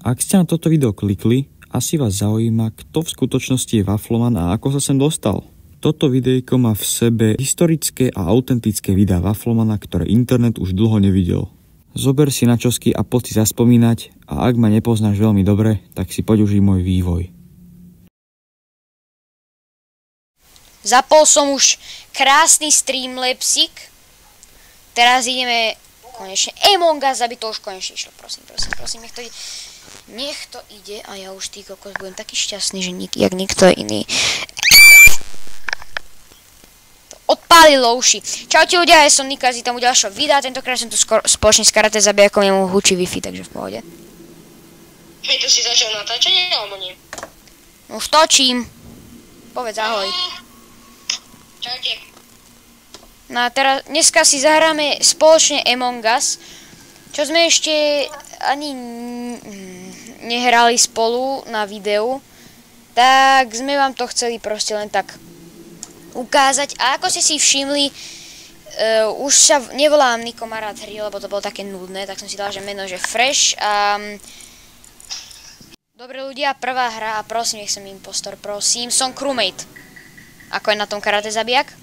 Ak ste na toto video klikli, asi vás zaujíma, kto v skutočnosti je Wafloman a ako sa sem dostal. Toto videjko má v sebe historické a autentické videá Waflomana, ktoré internet už dlho nevidel. Zober si načosky a poď si zaspomínať a ak ma nepoznáš veľmi dobre, tak si poď užiť môj vývoj. Zapol som už krásny streamlapsik. Teraz ideme konečne Among Us, aby to už konečne išlo. Prosím, nech to ide a ja už ty kokos budem taký šťastný, že jak nikto iný. To odpálilo uši. Čaute ľudia, ja som Nika, vítam u ďalšieho videa. Tentokrát som tu spoločne s Karate Zabijakom, jemu hučí Wi-Fi, takže v pohode. Hej, to si začal natáčanie, alebo nie? No už točím. Povedz ahoj. Čaute. No a teraz, dneska si zahráme spoločne Among Us, čo sme ešte ani nehrali spolu na videu, tak sme vám to chceli proste len tak ukázať. A ako ste si všimli, už sa nevolám Niko má rád hry, lebo to bolo také nudné, tak som si dala, že meno, že Fresh. Dobre ľudia, prvá hra a prosím, nech som impostor, prosím, som crewmate. Ako je na tom Karate Zabijak?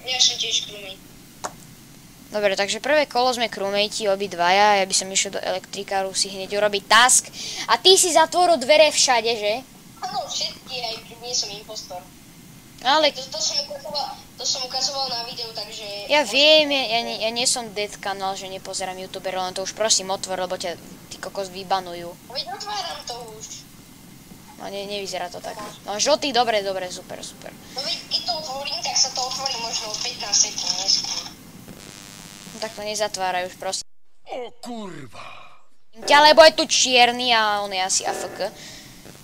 Ja som tiež crewmate. Dobre, takže prvé kolo sme crewmate, obidvaja, ja by som išiel do elektrikáru si hneď urobiť task. A ty si zatvoril dvere všade, že? Áno, všetky, aj keď nie som impostor. Ale... To som ukazoval na videu, takže... Ja viem, ja nie som dead kanál, že nepozerám youtuber, len to už prosím otvor, lebo ťa ty kokos vybanujú. Veď otváram to už. No nevyzerá to tak. No žltý, dobre, super. No veď keď to otvorím, tak sa to otvorí možno 15 sekúnd neskôr. No tak to nezatváraj už, prosím. O kurva. Ťa, lebo je tu čierny a on je asi AFK.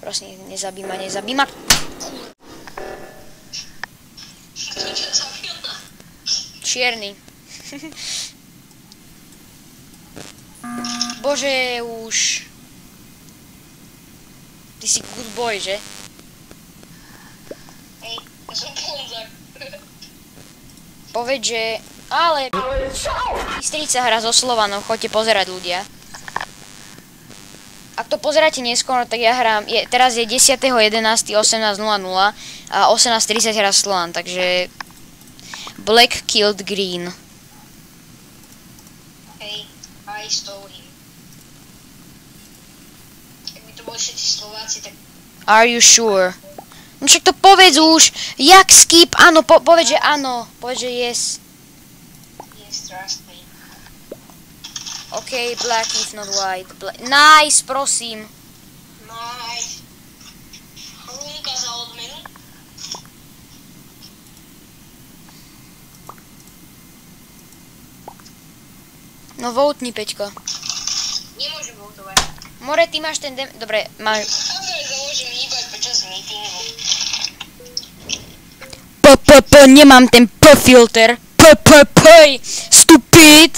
Prosím, nezabí ma. Čierny. Bože, už. Ty si good boy, že? Hej, ja som ponzak. Povedz, že... Ale... Bystrica hra so Slovanom, choďte pozerať ľudia. Ak to pozeráte neskôr, tak ja hrám... Teraz je 10.11.18.00 a 18.30 hrá Slovan, takže... Black killed green. Hej, I stole him. Ak by to boli všetci Slováci, tak... Are you sure? No však to povedz už. Jak skip? Áno, povedz, že áno. Povedz, že yes. Yes, trust me. OK, black if not white. Nice, prosím. Nice. Hlunka za odmenu. No voutni, Peťko. Nemôžem voutovať. More, ty máš ten Dobre, máš... Samozrejme sa môžem hýbať počas meetingu. Nemám ten P-filter. Stupid.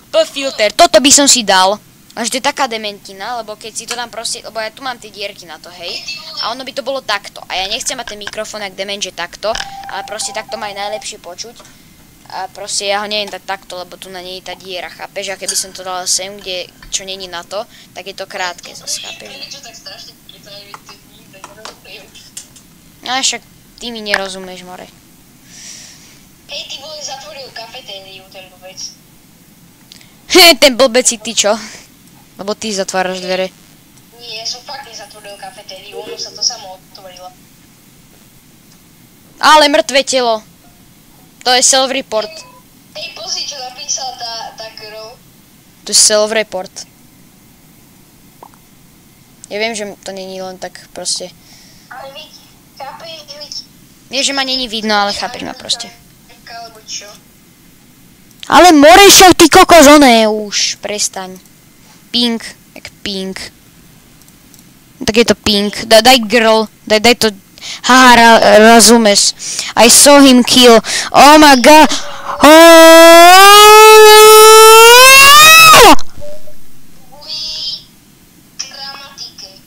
P-filter, toto by som si dal. Až to je taká dementina, lebo keď si to dám proste... Lebo ja tu mám tie dierky na to, hej. A ono by to bolo takto. A ja nechcem mať ten mikrofón jak dement, že takto. Ale proste takto ma je najlepšie počuť. A proste ja ho neviem dať takto, lebo tu na nej je tá diera, chápeš? A keby som to dal sem, kde čo není na to, tak je to krátke zase, chápeš? Prečo tak strašne keď to nikto nerozumiem. No však ty mi nerozumieš, more. Hej, ty vole zatvoril kafetériu, ten blbec. Ten blbec si ty čo? Lebo ty zatváraš dvere. Nie, ja som fakt nezatvoril kafetériu, ono sa to samo otvorilo. Ale mŕtve telo. To je self-report. Hej, pozri, čo napísala tá girl. To je self-report. Ja viem, že to není len tak proste. Ale veď, chápeš, veď... Vieš, že ma není vidno, ale chápeš ma proste. Alebo čo? Ale Morešov, ty kokos, oné už. Prestaň. Pink, jak pink. Tak je to pink. Daj girl. Daj to... Haha, rozumieš. I saw him kill. Oh my god. Gramatike.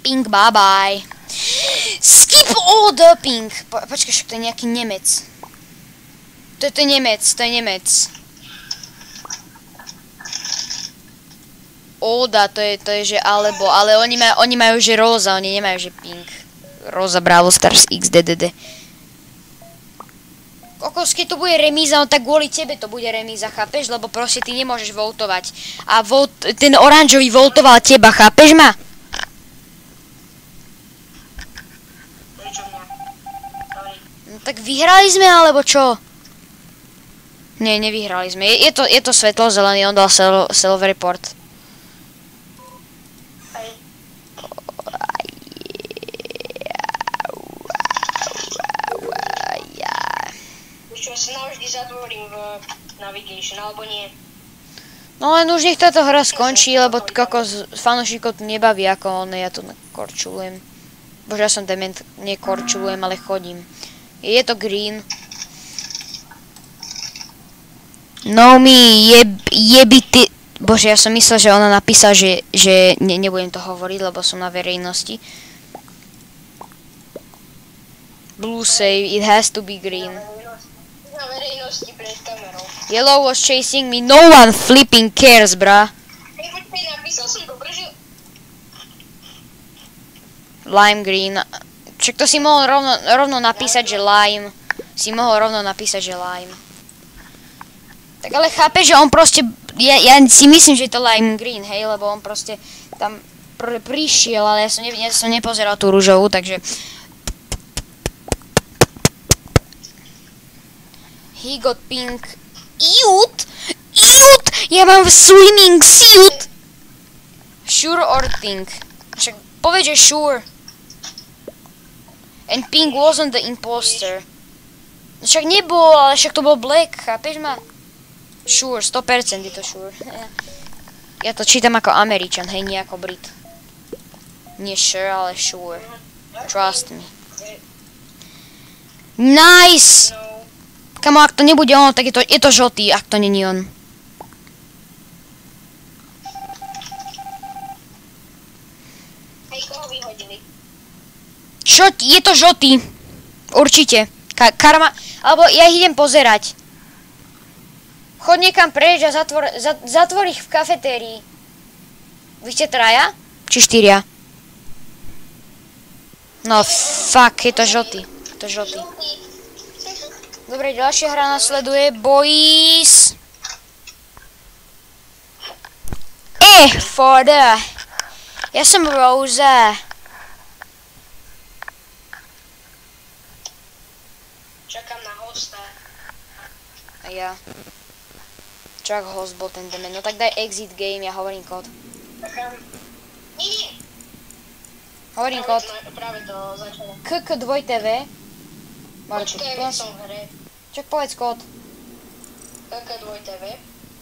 Pink bye bye. Skip all the pink. Počkaj, však to je nejaký Nemec. To je Nemec. Oda, to je, že alebo, ale oni majú, že roza, oni nemajú, že pink. Roza, Brawl Stars, XDDD. Kokos, keď to bude remíza, no tak kvôli tebe to bude remíza, chápeš? Lebo proste ty nemôžeš voltovať. A ten oranžový voltoval teba, chápeš ma? No tak vyhrali sme, alebo čo? Nie, nevyhrali sme. Je to svetlo zelený, on dal self report. Čo si navždy zatvorím v navigation, alebo nie? No len už nech táto hra skončí, lebo kokos fanúšikov tu nebaví, ako on, ja tu korčulujem. Bože, ja som dement, nekorčulujem, ale chodím. Je to green. No mi jebi ty... Bože, ja som myslel, že ona napísala, že nebudem to hovoriť, lebo som na verejnosti. Blue save, it has to be green. Na verejnosti pred kamerou. Yellow was chasing me, no one flipping cares, bra. Hej, počkaj, napísal som to, prežil. Lime green. Však to si mohol rovno napísať, že lime. Si mohol rovno napísať, že lime. Tak ale chápeš, že on proste... Ja si myslím, že je to lime green, hej, lebo on proste tam prišiel, ale ja som nepozeral tú ružovú, takže... He got pink. Eut! Ja mám swimming suit! Sure or pink? Však povedz, že sure. And pink wasn't the imposter. Však nebol, ale však to bol black, chápeš ma? Sure, 100% je to sure. Ja to čítam ako Američan, hej, nie ako Brit. Nie sure, ale sure. Trust me. Nice! Kamo, ak to nebude ono, tak je to žltý, ak to není on. Hej, koho vyhodili? Čo? Je to žltý. Určite. Karma... Alebo ja ich idem pozerať. Chod niekam preč a zatvor ich v kafetérii. Vy ste traja? Či 4? No, fuck, je to žltý. To žltý. Dobre, ďalšia hra nasleduje. Boys. For the... Ja som Rosa. Čakám na hosta. A ja. Čak host bol ten demen. No tak daj exit game, ja hovorím kód. Čakám... Nie. Hovorím kód. Práve to začalo. KK2TV. Počkaj, ja som v hre. Čak povedz kód. KK2TV.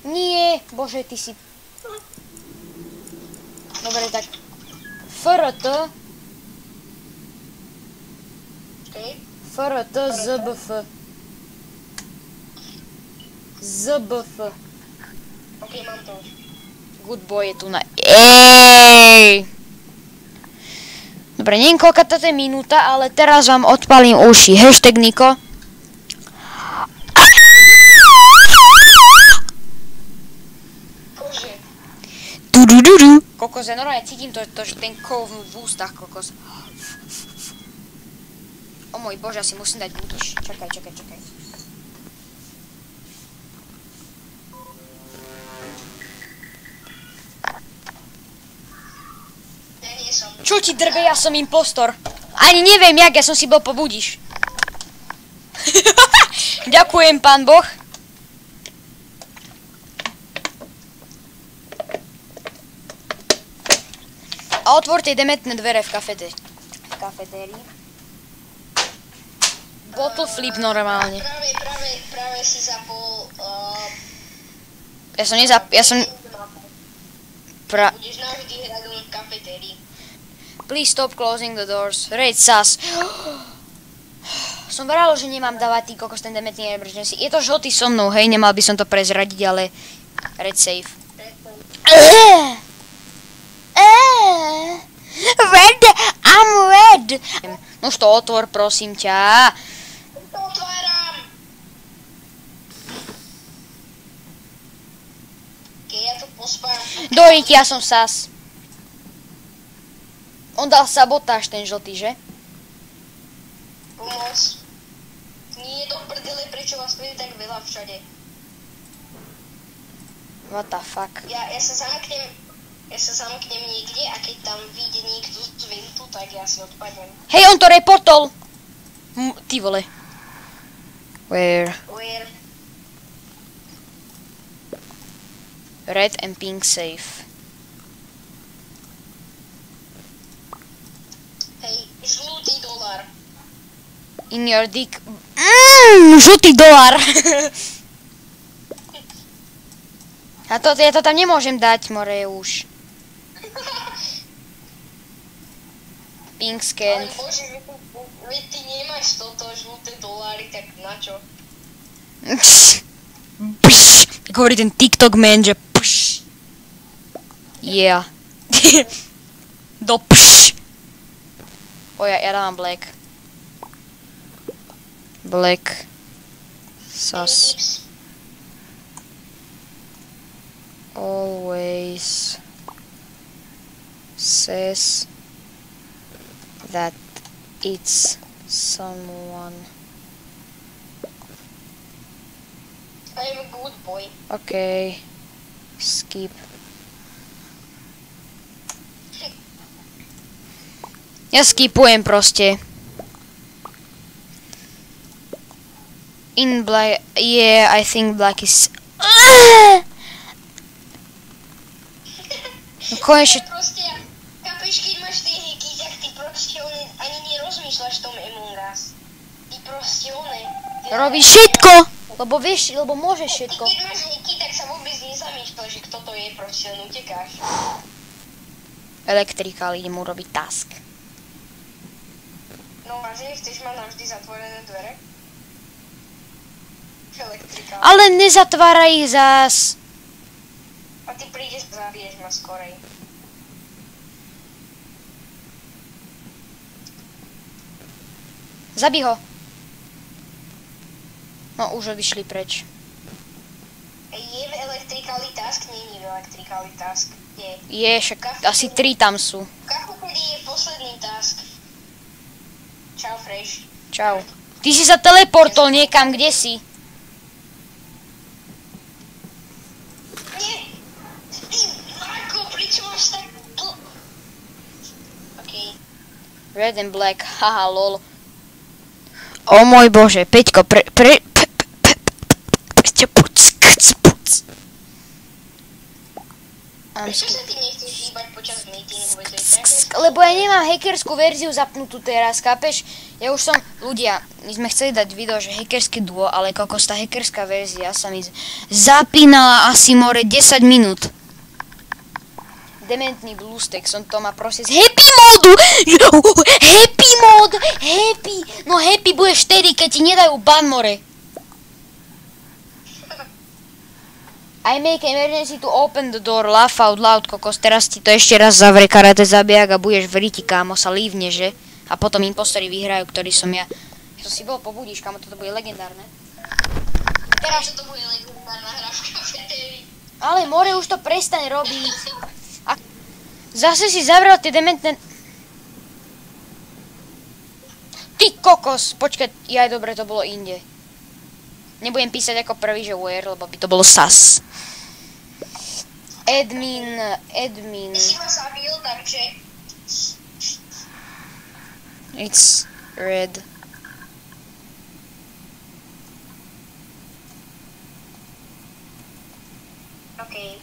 Nie, bože, ty si... Dobre, tak... FRT. Okay. FRT ZBF. ZBF. Ok, mám to. Good boy je tu na... Ej! Dobre, neviem koľka toto je minúta, ale teraz vám odpalím uši. Hashtag Niko. Kože. Du. Kokos, ja normálne cítim to, že ten kov v ústach, kokos. O môj bože, asi musím dať budiš. Čakaj. Ja nie som. Čo ti drbe, ja som impostor. Ani neviem jak, ja som si bol po budiš. Ďakujem, pán Boh. A otvorte dementné dvere v kafetérii. Bottle flip normálne. Práve si zapol... Ja som... Budeš navždy hrať v kafetérii. Please stop closing the doors. Raid sus. Som vralo, že nemám dávať tý kokos ten dementný emergency. Je to žltý so mnou, hej, nemal by som to prezradiť, ale... Red safe. Red Nož to otvor, prosím ťa. To otváram. Keď ja to pospám. Dorik, ja som sas. On dal sabotáž, ten žltý, že? Pomoc. Nie je to prdele, prečo vás tu je tak veľa všade. What the fuck? Ja sa zamknem niekde a keď tam vyjde niekto z ventu, tak ja si odpadnem. Hej, on to reportol! Ty vole. Where? Red and pink safe. Hej, žlutý dolár. In your dick. Žlutý dolár. Ja to tam nemôžem dať, more už. Pink scan. Ale bože, veď ty nemáš toto žluté doláry, tak na čo? Pš, jak hovorí ten TikTok man, že pš. Yeah. Do pš. Ja dávam black. Black. Sus. Always says that it's someone. I am a good boy. Okay. Skip. Ja skipujem proste. In black, yeah, I think black is... No konečne... Proste, kapeš, keď máš tie heky, tak ty proste ani nerozmýšľaš v tom Among Us. Ty proste Robíš všetko! Lebo vieš, lebo môžeš všetko. Ty keď máš heky, tak sa vôbec nezamýšľaš, že kto to je, proste len utekáš. Elektrikál, idem urobiť task. No a že chceš mať navždy zatvorené dvere? Elektrikál. Ale nezatvára ich zás. A ty prídeš, zabiješ ma skorej. Zabij ho. No, už odišli preč. Je v Electrically Task? Nie je v Electrically Task. Je, však asi 3 tam sú. Kakopedy je posledný task. Čau, Fresh. Čau. Ty si sa teleportol niekam, kde si? Nie! Ty, Marko, prečo máš tak... Okej. Red and black, haha, lol. O môj bože, Peťko, Prečo sa ty nechceš hýbať počas meetingu? Lebo ja nemám hackerskú verziu zapnutú teraz, chápeš? Ja už som, ľudia, my sme chceli dať video, že hackerské duo, ale kokos, tá hackerská verzia sa mi zapínala asi more 10 minút. Dementný bluestek, som to má proste z happy modu! Happy mod! Happy! No happy budeš vtedy, keď ti nedajú ban, more. I make emergency to open the door, laugh out loud, kokos, teraz ti to ešte raz zavre karate zabijak a budeš v riti, kámo, sa lívne, že? A potom impostori vyhrajú, ktorý som ja. Ja som si bol pobudíš, kámo, toto bude legendárne. Teraz to bude legendárna hra v kafetérii. Ale more, už to prestaň robiť. A zase si zavrel tie dementné... Ty kokos, počkaj, jaj, dobre, to bolo inde. Nebudem písať ako prvý, že where, lebo by to bolo sas. Admin. Ty si ma zabil, takže... It's red. Okej.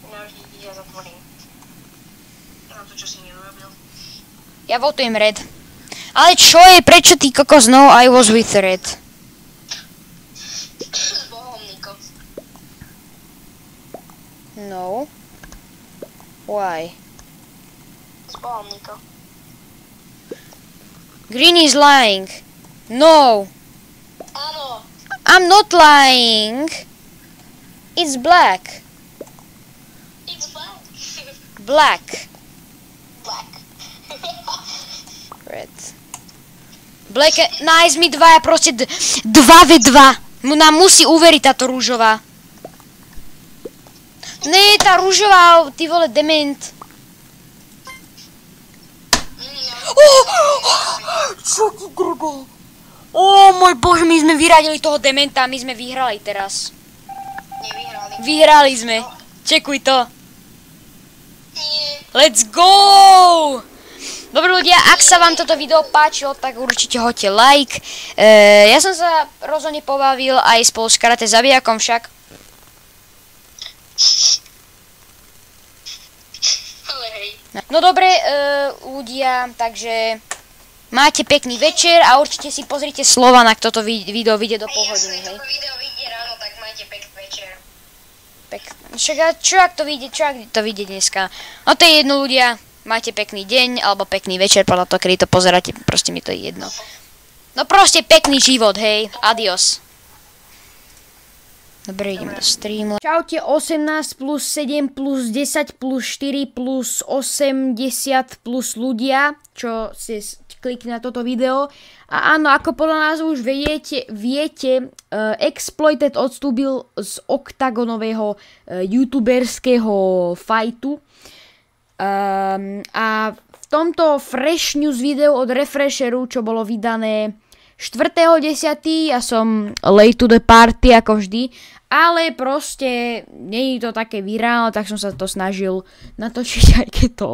Navždy ti ja zatvorím. Na to, čo si neurobil. Ja votujem red. Ale čo je, prečo ty kokos, no, I was with red. S Bohom, Niko. No. Why? S Bohom, Niko. Green is lying. No. Áno. I'm not lying. It's black. It's black. Black. Black. Red. Black and... Nice, mi dvaja proste 2v2. Nám musí uveriť táto rúžová. Ne, tá rúžová, ty vole, dement. Čo ti drbo? Môj bože, my sme vyradili toho dementa, my sme vyhrali teraz. Nevyhrali. Vyhrali sme. Čekuj to. Nie. Let's go! Dobre ľudia, ak sa vám toto video páčilo, tak určite hoďte like. Ja som sa rozhodne pobavil aj spolu s Karate Zabijakom však. Ale hej. No dobre, ľudia, takže máte pekný večer a určite si pozrite Slovan, ak toto video vyjde do polhodiny, hej. Toto video vyjde ráno, tak majte pekný večer. Však čo ak to vyjde dneska? No to je jedno ľudia, máte pekný deň alebo pekný večer, podľa toho, kedy to pozeráte, proste mi to je jedno. No proste pekný život, hej, adios. Dobre, ideme do streamu. Čaute, 18 plus 7 plus 10 plus 4 plus 80 plus ľudia, čo si klikli na toto video. A áno, ako podľa nás už viete, Exploited odstúpil z oktagonového youtuberského fajtu. A v tomto fresh news videu od Refresheru, čo bolo vydané 4.10. Ja som late to the party ako vždy, ale proste nie je to také virálne, tak som sa to snažil natočiť, aj keď to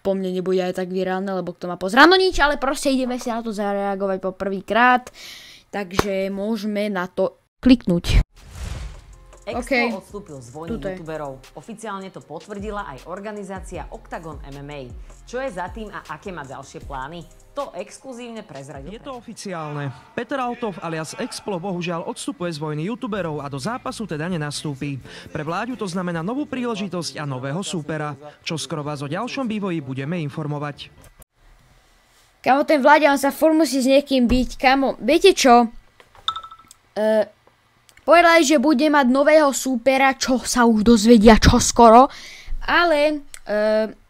po mne nebude aj tak virálne, lebo kto ma pozrá, no nič, ale proste ideme si na to zareagovať po prvýkrát, takže môžeme na to kliknúť. Expo odstúpil z vojny youtuberov. Oficiálne to potvrdila aj organizácia Octagon MMA. Čo je za tým a aké má ďalšie plány? To exkluzívne prezradil. Je to oficiálne. Peter Althoff alias Explo bohužiaľ odstupuje z vojny youtuberov a do zápasu teda nenastúpi. Pre Vláďu to znamená novú príležitosť a nového súpera. Čo skoro vás o ďalšom vývoji budeme informovať. Kamo, ten Vláďa, on sa furt musí s niekým byť. Kamo, viete čo? Povedali, že bude mať nového súpera, čo sa už dozvedia čoskoro, ale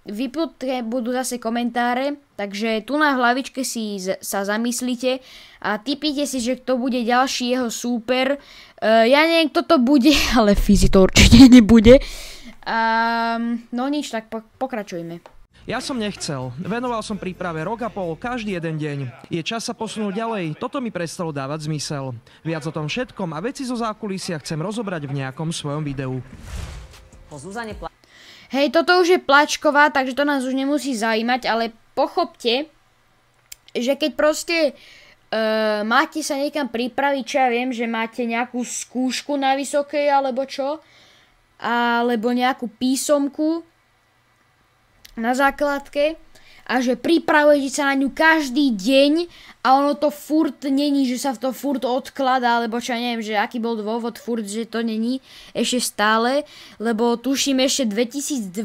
vypnuté budú zase komentáre, takže tu na hlavičke si sa zamyslite a tipnite si, že kto bude ďalší jeho súper. Ja neviem, kto to bude, ale Fizi to určite nebude. No nič, tak pokračujme. Ja som nechcel. Venoval som príprave rok a pol, každý jeden deň. Je čas sa posunúť ďalej, toto mi prestalo dávať zmysel. Viac o tom všetkom a veci zo zákulisia chcem rozobrať v nejakom svojom videu. Hej, toto už je plačková, takže to nás už nemusí zaujímať, ale pochopte, že keď proste máte sa niekam pripraviť, čo ja viem, že máte nejakú skúšku na vysokej alebo čo, alebo nejakú písomku na základke a že pripravujete sa na ňu každý deň a ono to furt není, že sa to furt odkladá, alebo čo ja neviem, že aký bol dôvod furt, že to není ešte stále, lebo tuším ešte 2020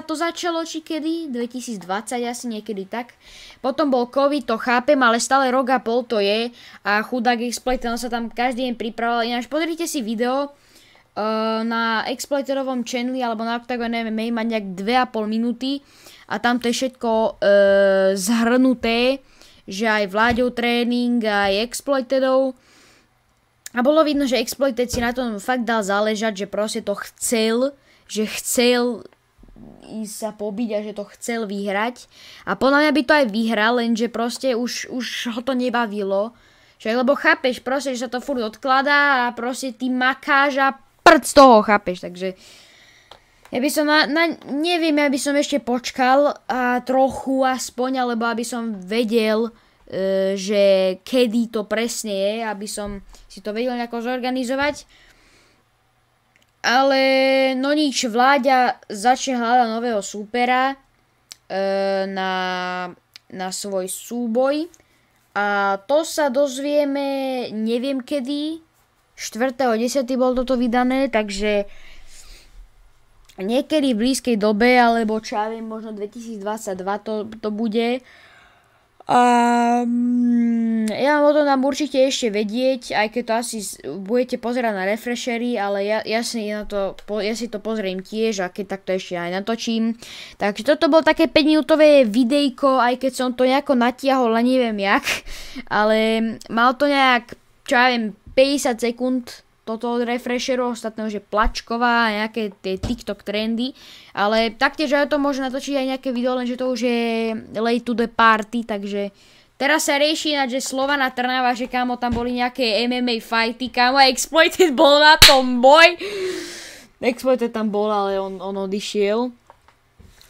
to začalo, či kedy? 2020 asi niekedy tak. Potom bol COVID, to chápem, ale stále rok a pol to je a chudák Exploiter, on sa tam každý deň pripravoval. Ináč pozrite si video na Exploiterovom channeli alebo na Octagon MMA, má nejak 2,5 minúty a tam to je všetko zhrnuté, že aj Vláďov tréning, aj Exploitedov. A bolo vidno, že Exploited si na tom fakt dal záležať, že proste to chcel, že chcel ísť sa pobiť a že to chcel vyhrať. A podľa mňa by to aj vyhral, lenže proste už ho to nebavilo. Lebo chápeš proste, že sa to furt odkladá a proste ty makáš a prd z toho, chápeš, takže ja by som neviem, ja by som ešte počkal a trochu aspoň, alebo aby som vedel, že kedy to presne je, aby som si to vedel nejako zorganizovať. Ale no nič, Vláďa začne hľadať nového súpera na svoj súboj a to sa dozvieme neviem kedy. 4.10. bol toto vydané, takže niekedy v blízkej dobe, alebo čo ja viem, možno 2022 to bude. A ja vám o tom dám určite ešte vedieť, aj keď to asi budete pozerať na refreshery, ale ja si to pozriem tiež a keď takto ešte aj natočím. Takže toto bolo také 5-minútové videjko, aj keď som to nejako natiahol, ale neviem jak. Ale mal to nejak, čo ja viem, 50 sekúnd toto od refresheru, ostatného, že plačková a nejaké tie TikTok trendy, ale taktiež ja to môžem natočiť aj nejaké video, lenže to už je late to the party, takže teraz sa rieši že Slovana Trnava, že kámo tam boli nejaké MMA fighty, kámo Exploited bol na tom boj. Exploited tam bol, ale on odišiel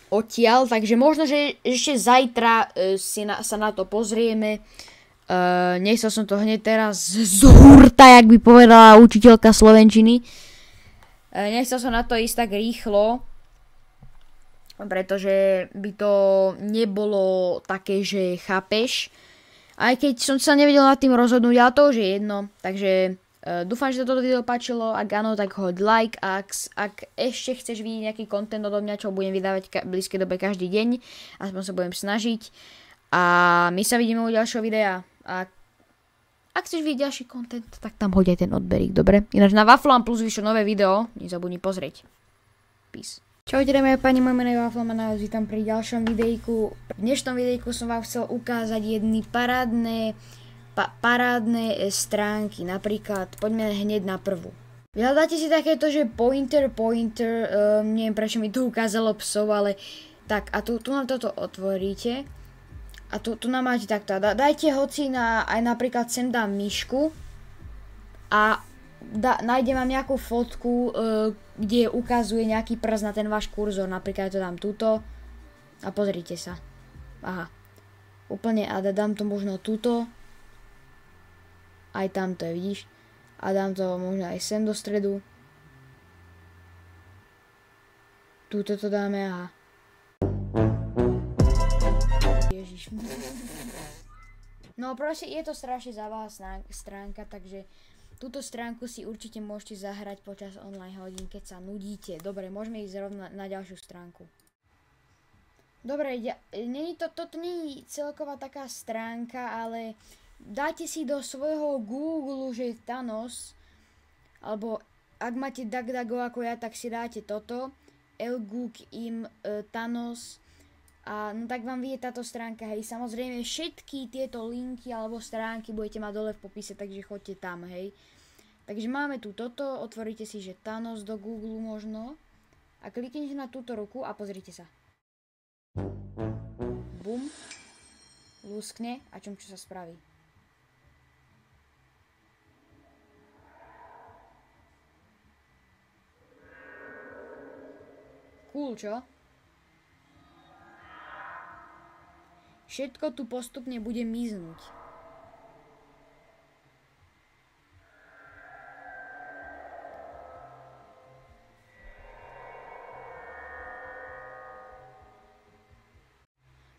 odtiaľ, takže možno, že ešte zajtra sa na to pozrieme. Nechcel som to hneď teraz z hurta, jak by povedala učiteľka slovenčiny. Nechcel som na to ísť tak rýchlo, pretože by to nebolo také, že chápeš. Aj keď som sa nevedel nad tým rozhodnúť, ale to už je jedno. Takže dúfam, že toto video páčilo. Ak áno, tak hoď like. Ak ešte chceš vidieť nejaký content odo mňa, čo budem vydávať v blízkej dobe každý deň, aspoň sa budem snažiť. A my sa vidíme u ďalšieho videa. A ak chceš vidieť ďalší content, tak tam hoď aj ten odberík, dobre? Ináč na Wafloman Plus vyšlo nové video, nezabudni pozrieť. Peace. Čaute dámy a páni, moje meno je Wafloman a vás vítam pri ďalšom videjku. V dnešnom videjku som vám chcel ukázať jedny parádne stránky, napríklad poďme hneď na prvú. Vyhľadáte si takéto, že pointer, neviem prečo mi tu ukázalo psov, ale tak a tu na toto otvoríte. A tu nám máte takto, dajte hoci aj napríklad sem dám myšku a nájdem vám nejakú fotku, kde ukazuje nejaký prst na ten váš kurzor, napríklad to dám túto a pozrite sa. Aha, úplne a dám to možno túto, aj tamto je, vidíš, a dám to možno aj sem do stredu. Túto to dáme, aha. Ježiš. No proste je to strašne zábavná stránka, takže túto stránku si určite môžete zahrať počas online hodín, keď sa nudíte. Dobre, môžeme ísť rovno na ďalšiu stránku. Dobre, toto nie je celková taká stránka, ale dáte si do svojho Google, že Thanos, alebo ak máte DuckDuckGo ako ja, tak si dáte toto, LGoogIm Thanos. A no tak vám vyjde táto stránka, hej, samozrejme všetky tieto linky alebo stránky budete mať dole v popise, takže choďte tam, hej. Takže máme tu toto, otvoríte si, že Thanos do Google možno a kliknite na túto ruku a pozrite sa. Bum, luskne a čo sa spraví. Cool, čo? Všetko tu postupne bude miznúť.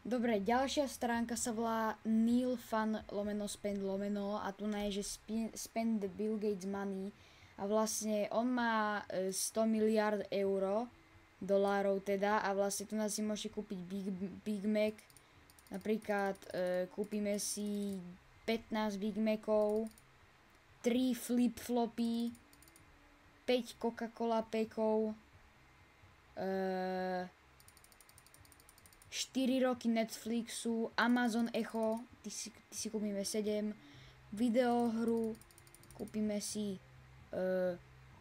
Dobre, ďalšia stránka sa volá neilfun_spend_ a tu je, že spend the Bill Gates money a vlastne on má 100 miliard dolárov teda a vlastne tu nás si môžete kúpiť Big Mac. Napríklad kúpime si 15 Big Macov, 3 flip-flopy, 5 Coca-Cola pekov, 4 roky Netflixu, Amazon Echo, ty si kúpime 7, videohru, kúpime si 8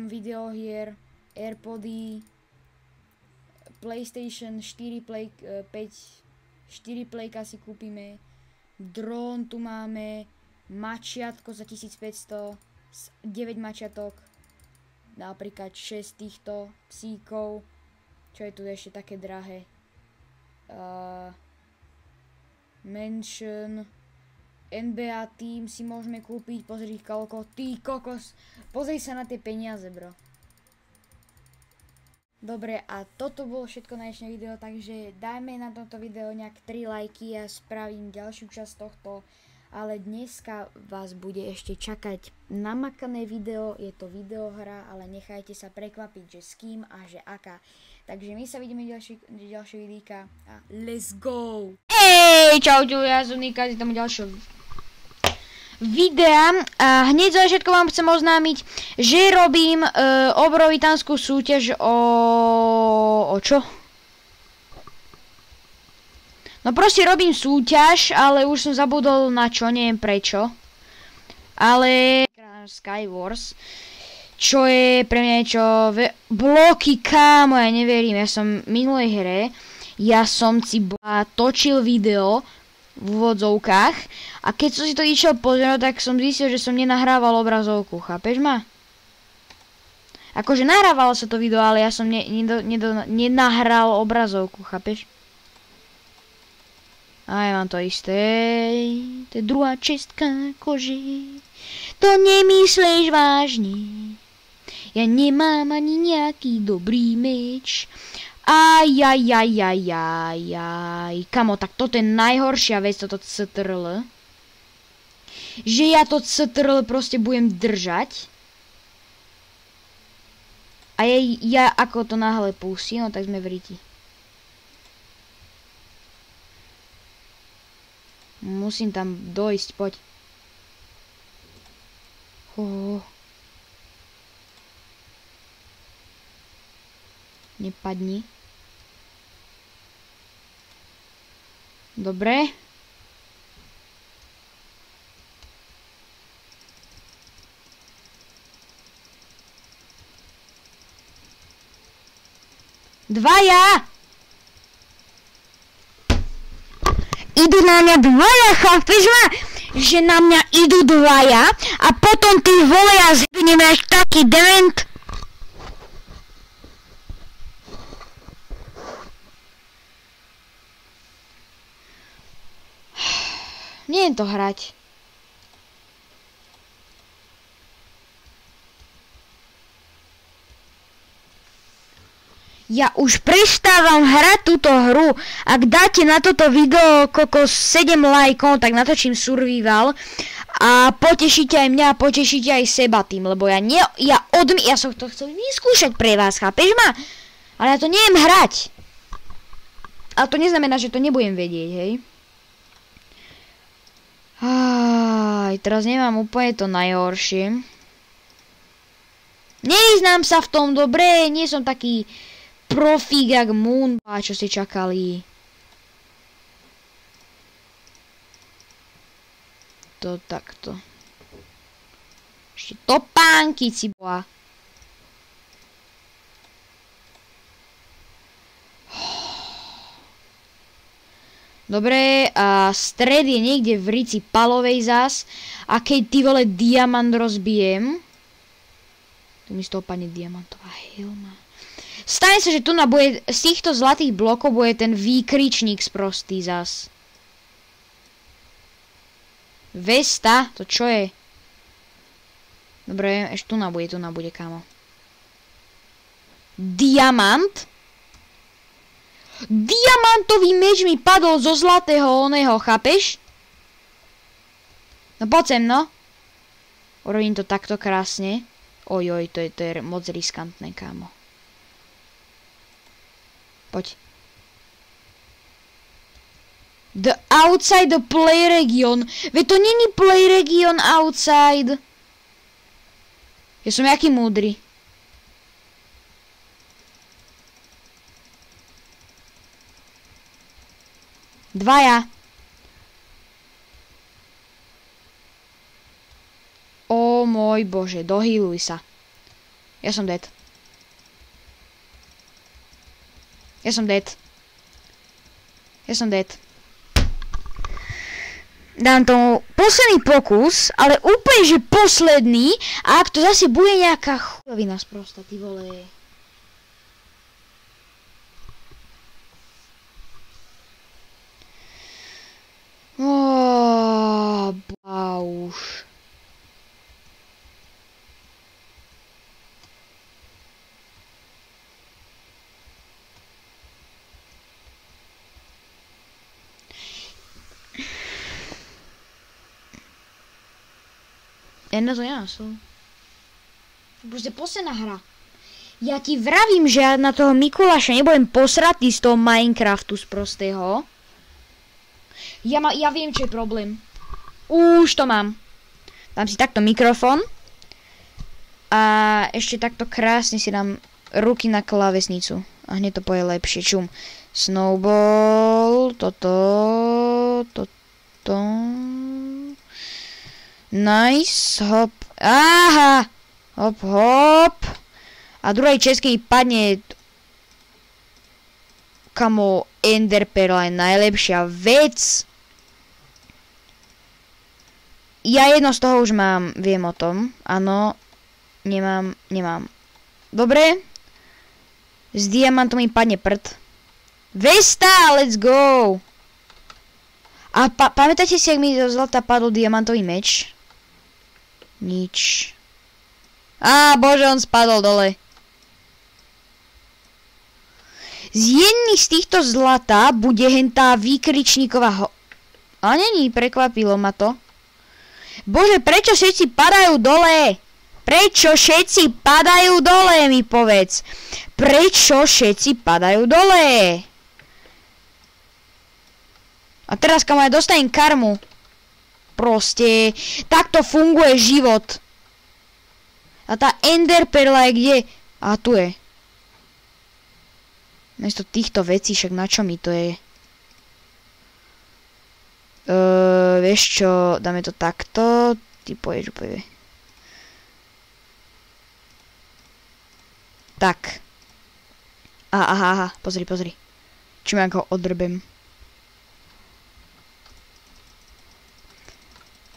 videohier, Airpody, PlayStation 4, 4 playka si kúpime, dron tu máme, mačiatko za 1500, 9 mačiatok, napríklad 6 týchto psíkov, čo je tu ešte také drahé, Mansion, NBA Team si môžeme kúpiť, pozri koľko, ty kokos, pozri sa na tie peniaze, bro. Dobre, a toto bolo všetko na dnešné video, takže dajme na toto video nejak 3 lajky a spravím ďalšiu časť tohto. ale dneska vás bude ešte čakať namakané video, je to videohra, ale nechajte sa prekvapiť, že s kým a že aká. Takže my sa vidíme ďalšie vidíka a let's go! Čau, ja som Nika, z tomu ďalšieho videa a hneď za začiatkom vám chcem oznámiť, že robím obrovitánsku súťaž o čo? No proste robím súťaž, ale už som zabudol na čo, neviem prečo. Ale Skywars, čo je pre mňa niečo bloky, kámo, ja neverím, ja som v minulej hre, ja som si točil video v úvodzovkách a keď som si to išiel pozrieť, tak som zistil, že som nenahrával obrazovku, chápeš ma? Akože nahrávalo sa to video, ale ja som nenahral obrazovku, chápeš? A ja mám to isté, to je druhá čestka kože, to nemyslíš vážne, ja nemám ani nejaký dobrý meč. Kamo, tak toto je najhoršia vec, toto CTRL. Že ja to CTRL proste budem držať. A ja ako to náhle pustím, no tak sme v riti. Musím tam dojsť, poď. Nepadni. Dobre. Dvaja! Idú na mňa dvaja, chápeš ma? Že na mňa idú dvaja a potom tí vole ja zbudem až taký dement. Neviem to hrať. Ja už prestávam hrať túto hru. Ak dáte na toto video kokos 7 lajkov, tak natočím survival a potešíte aj mňa a potešíte aj seba tým, lebo ja som to chcel vyskúšať pre vás, chápeš ma? Ale ja to neviem hrať. Ale to neznamená, že to nebudem vedieť, hej? Teraz nemám úplne to najhoršie. Nevyznám sa v tom dobre, nie som taký profík jak Moon, čo ste čakali. To takto. Ešte topánky si bola. Dobre, a stred je niekde v rici palovej zas. A keď ty vole diamant rozbijem. Tu mi z toho padne diamantová helma. Stane sa, že tu bude, z týchto zlatých blokov bude ten výkričník sprostý zas. Vesta? To čo je? Dobre, ešte tu bude, kámo. Diamant? Diamantový meč mi padol zo zlatého oného, chápeš? No poď sem, no. Urobím to takto krásne. Ojoj, to je moc riskantné, kámo. Poď. The outside the play region. Veď to není play region outside. Ja som jaký múdry. Dvaja. Ó môj bože, dohýluj sa. Ja som dead. Ja som dead. Dám tomu posledný pokus, ale úplne, že posledný. A ak to zase bude nejaká chujovina sprosta, ty vole. Už. Ja na to nenasol. Proste posledná hra. Ja ti vravím, že ja na toho Mikuláša nebudem posratý z toho Minecraftu z prostého. Ja viem, čo je problém. Už to mám. Dám si takto mikrofón. A ešte takto krásne si dám ruky na klávesnicu. A hneď to poje lepšie. Čum. Snowball. Toto. Nice. Hop. Aha. Hop, hop. A druhej českej padne. Kamo, Enderperla je najlepšia vec. Ja jedno z toho už mám. Viem o tom. Áno. Nemám. Dobre. S diamantom mi padne prd. Vesta, let's go. A pamätáte si, jak mi do zlata padol diamantový meč? Nič. Á, bože, on spadol dole. Z jedných z týchto zlata bude hentá výkričníková A není, prekvapilo ma to. Bože, prečo všetci padajú dole? Prečo všetci padajú dole, mi povedz. Prečo všetci padajú dole? A teraz, kam ja dostanem karmu. Proste, takto funguje život. A tá Enderperla je kde? A tu je. Miesto týchto vecí, však na čo mi to je? Vieš čo, dáme to takto. Ty poješ úplne. Tak. Aha, pozri. Čím ja ho odrbem.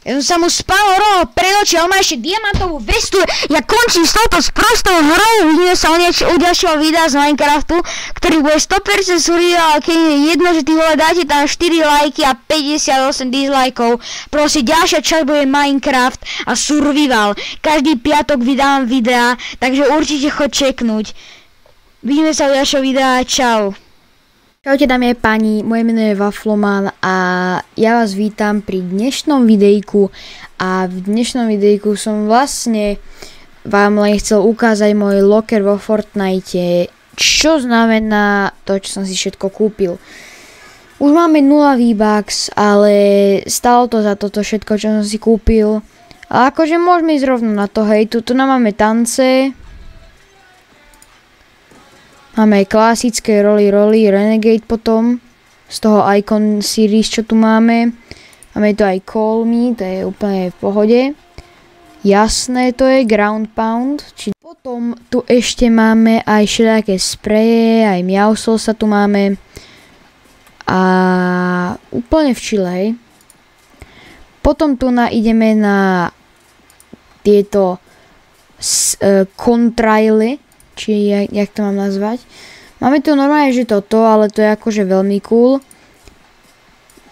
Ja som sa mu spal roho predočil, on má ešte diamantovú vestu. Ja končím s touto sprostou hrou. Vidíme sa u ďalšieho videa z Minecraftu, ktorý bude 100% survival, keď je jedno, že ty vole dáte tam 4 lajky a 58 dislajkov. Proste ďalšia časť bude Minecraft a survival. Každý piatok vydávam videa, takže určite choď čeknúť. Vidíme sa u ďalšieho videa, čau. Čaute dámy a páni, moje meno je Wafloman a ja vás vítam pri dnešnom videjku a v dnešnom videjku som vlastne vám len chcel ukázať môj locker vo Fortnite, čo znamená to, čo som si všetko kúpil. Už máme 0 V-Bucks, ale stalo to za toto všetko, čo som si kúpil. A akože môžeme ísť rovno na to, hej, tu máme tance. Máme aj klasické Rolly, Renegade potom, z toho Icon Series, čo tu máme. Máme tu aj Call Me, to je úplne v pohode. Jasné to je, Ground Pound. Potom tu ešte máme aj všelijaké spreje, aj Meowsol sa tu máme. A úplne v chile. Potom tu ideme na tieto kontraily, či jak to mám nazvať. Máme tu normálne, že toto, ale to je akože veľmi cool.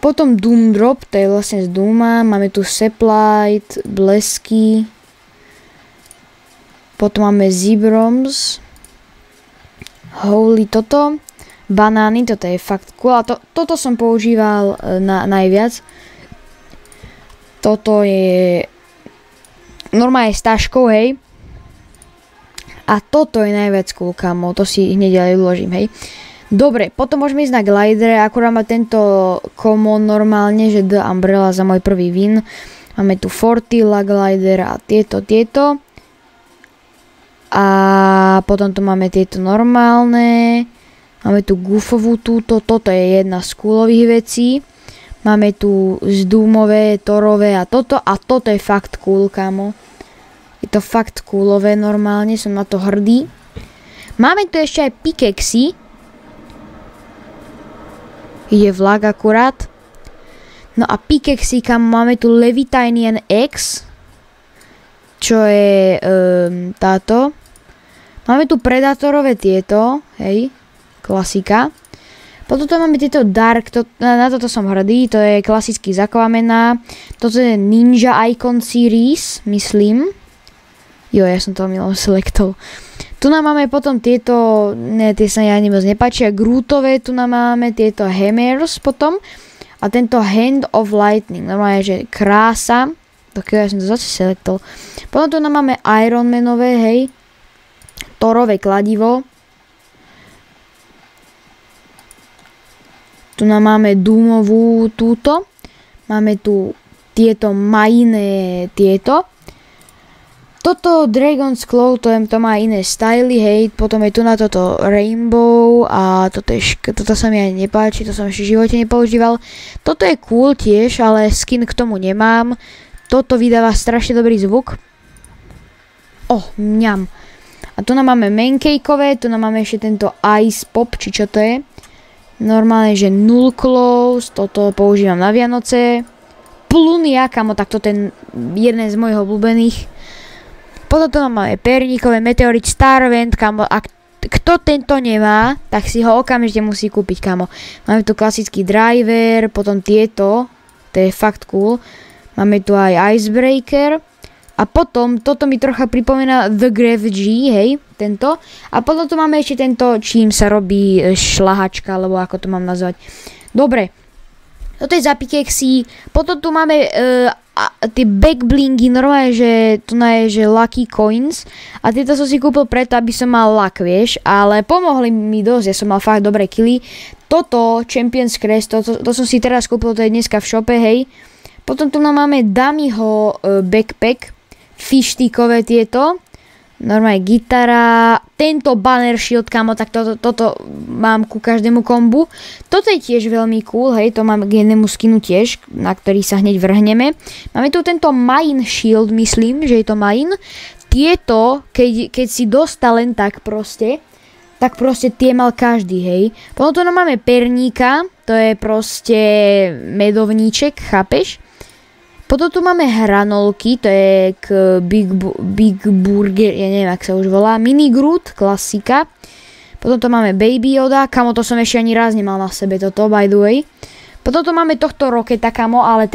Potom Doom Drop, to je vlastne z Dooma. Máme tu Seplight, Blesky. Potom máme Zibroms. Holy toto. Banány, toto je fakt cool. A toto som používal najviac. Toto je normálne s taškou, hej. A toto je najviac cool, kamo, to si hneď ďalej uložím, hej. Dobre, potom môžeme ísť na glidere, akurát má tento common normálne, že The Umbrella za môj prvý win. Máme tu Fortilla glider a tieto. A potom tu máme tieto normálne. Máme tu Goofovú túto, toto je jedna z coolových vecí. Máme tu Zdúmové, Torové a toto je fakt cool, kamo. Je to fakt coolové normálne, som na to hrdý. Máme tu ešte aj pickaxy. Ide vlak akurát. No a pickaxy, kam máme tu Levitanian X. Čo je táto. Máme tu Predatorové tieto, hej, klasika. Potom tu máme tieto Dark, na toto som hrdý, to je klasický zakvamená. Toto je Ninja Icon Series, myslím. Jo, ja som to milom selektol. Tu nám máme potom tieto, tie sa ani moc nepáčia, Grootové, tu nám máme tieto Hammers potom. A tento Hand of Lightning, normálne, že krása. dokiaľ ja som to zase selektol. Potom tu nám máme Ironmanové, hej. Thorové kladivo. Tu nám máme Doomovú túto. Máme tu tieto majné tieto. Toto Dragon's Claw, to má iné styly, hej, potom je tu na toto Rainbow a toto sa mi ani nepáči, to som ešte v živote nepoužíval. Toto je cool tiež, ale skin k tomu nemám. Toto vydáva strašne dobrý zvuk. Mňam. A tu nám máme mancakeové, tu nám máme ešte tento Ice Pop, či čo to je. Normálne, že Null Claws, toto používam na Vianoce. Plunia, kamo, tak toto je jeden z mojich obľúbených. Potom tu máme perníkové, Meteorit, Starvent, kamo, a kto tento nemá, tak si ho okamžite musí kúpiť, kamo. Máme tu klasický driver, potom tieto, to je fakt cool. Máme tu aj Icebreaker. A potom, toto mi trocha pripomína The Grave G, hej, tento. A potom tu máme ešte tento, čím sa robí šlahačka, alebo ako to mám nazvať. Dobre, toto je za pickaxy. Potom tu máme tie backblingy, normálne, že tu je, že lucky coins. A tieto som si kúpil preto, aby som mal luck, vieš. Ale pomohli mi dosť, ja som mal fakt dobré killy. Toto, Champions Crest, to som si teraz kúpil, to je dneska v shope, hej. Potom tu máme Dummyho backpack, fishstickové tieto. Normálne gitara, tento banner shield, kamo, tak toto mám ku každému kombu. Toto je tiež veľmi cool, hej, to mám k jednému skinu tiež, na ktorý sa hneď vrhneme. Máme tu tento mine shield, myslím, že je to mine. Tieto, keď si dostal len tak proste tie mal každý, hej. Potom tu máme perníka, to je proste medovníček, chápeš? Potom tu máme hranolky, to je k Big Burger, ja neviem, ak sa už volá, Mini Groot, klasika. Potom tu máme Baby Yoda, kamo, to som ešte ani raz nemal na sebe toto, by the way. Potom tu máme tohto Rocketa, kamo, ale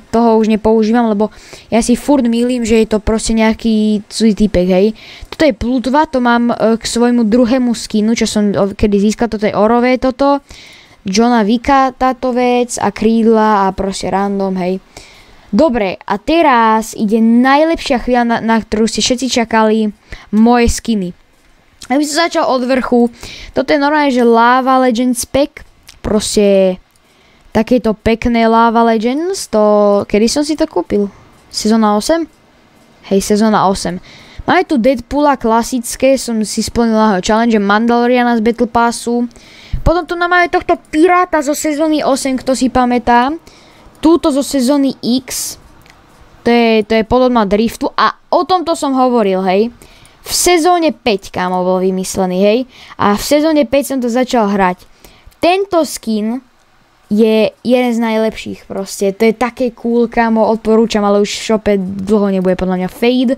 toho už nepoužívam, lebo ja si furt mýlim, že je to proste nejaký cudzí typek, hej. Toto je Plutva, to mám k svojmu druhému skinu, čo som kedy získal, toto je orové toto. Johna Vicka táto vec a krídla a proste random, hej. Dobre, a teraz ide najlepšia chvíľa, na ktorú ste všetci čakali, moje skiny. Aby som začal od vrchu, toto je normálne, že Lava Legends pack, proste takéto pekné Lava Legends, kedy som si to kúpil? Sezóna 8? Hej, sezóna 8. Máme tu Deadpoola klasické, som si splnil jeho challenge, Mandaloriana z Battle Passu. Potom tu máme tohto Piráta zo sezóny 8, kto si pamätá. Túto zo sezóny X, to je podobná driftu a o tomto som hovoril, hej. V sezóne 5, kámo, bol vymyslený, hej. A v sezóne 5 som to začal hrať. Tento skin je jeden z najlepších proste. To je také cool, kámo, odporúčam, ale už v shope dlho nebude podľa mňa Fade.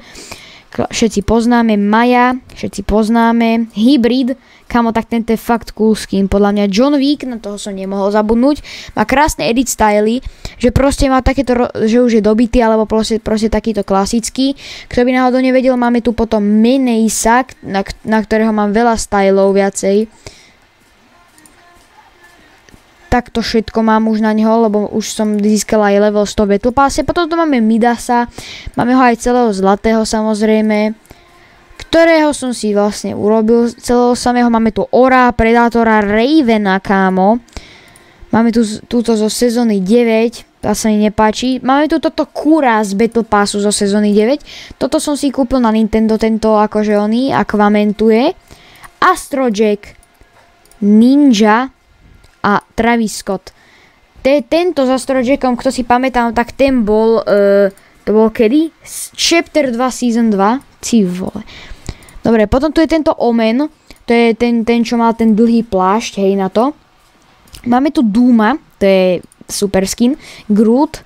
Všetci poznáme Maya, všetci poznáme Hybrid, kamo, tak tento je fakt cool skin. Podľa mňa John Wick, na toho som nemohol zabudnúť. Má krásne edit styly, že proste má takéto, že už je dobitý, alebo proste takýto klasický. Kto by náhodou nevedel, máme tu potom Meneisa, na ktorého mám veľa stylov viacej. Takto všetko mám už na neho, lebo už som získala aj level 100 Battle Passe. Potom tu máme Midasa, máme ho aj celého zlatého samozrejme, ktorého som si vlastne urobil celého samého. Máme tu Ora, Predátora, Ravena, kámo. Máme tu túto zo sezóny 9, tá sa mi nepáči. Máme tu toto Kura z Battle Passu zo sezóny 9. Toto som si kúpil na Nintendo, tento akože oný, akvamentuje. Astro Jack, Ninja a Travis Scott. Tento s Astro Jackom, kto si pamätám, tak ten bol, to bol kedy? Chapter 2 Season 2. Ci vole. Dobre, potom tu je tento Omen, to je ten čo mal ten dlhý plášť, hej, na to. Máme tu Dooma, to je super skin. Groot,